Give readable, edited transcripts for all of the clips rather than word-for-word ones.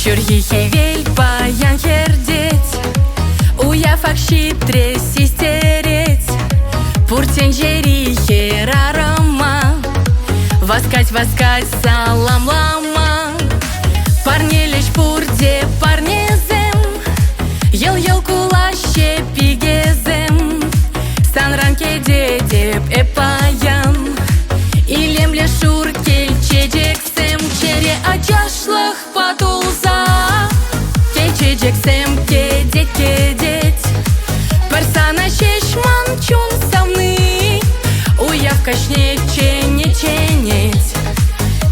Шурхихевель паян хердеть, уяфак щитре систереть, пуртен жери херарама, васкать салам лама. Парни лишь пурде парнезем, ел кулаще пигезем, санранке дедеп эпаян, илем ле шуркель чеджексем, чере ачашлах патулза, кечеджексем кедеть, персана шешман чун савны, уявкашне ченеть,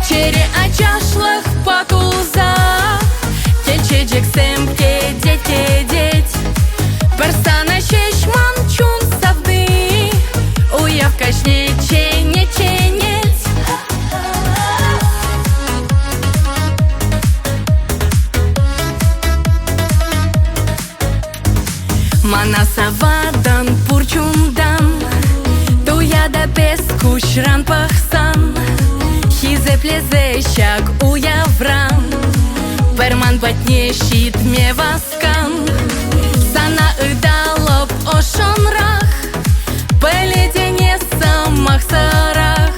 чере ачашлах патулза, кечеджексем кедеть, персана шешман чун савны, уявкашне ченеть. Манасавадан пурчундан, туяда без кушран пахсан, хизе плезе щак уявран, перман батне щит ме васкан, сана ыдалоп ошонрах, пеледене самах сарах,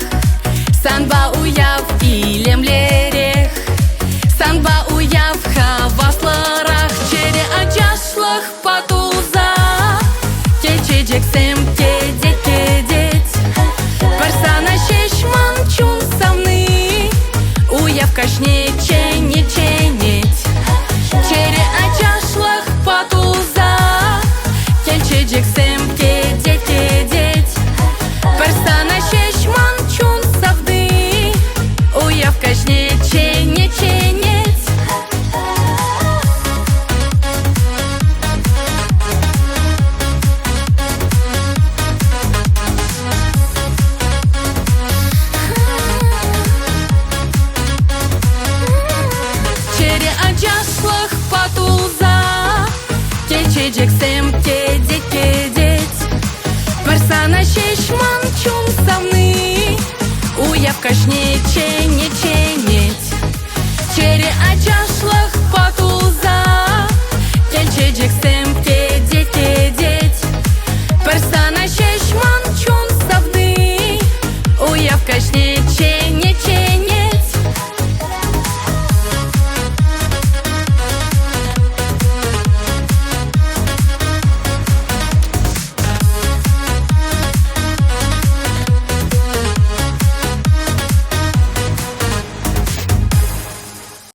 санба уяв илем лерех, санба уяв хавасларах, чере ачашлах патулза, кечеджексем кедеть, персана шешман чун савны, уявкашне ченеть, чере ачашлах патулза, кечеджексем кедеть, персана шешман чун савны, уявкашне ченеть. Ачашлах патулза, кечеджексем кедеть, персана шешман чун савны, уявкашне ченеть.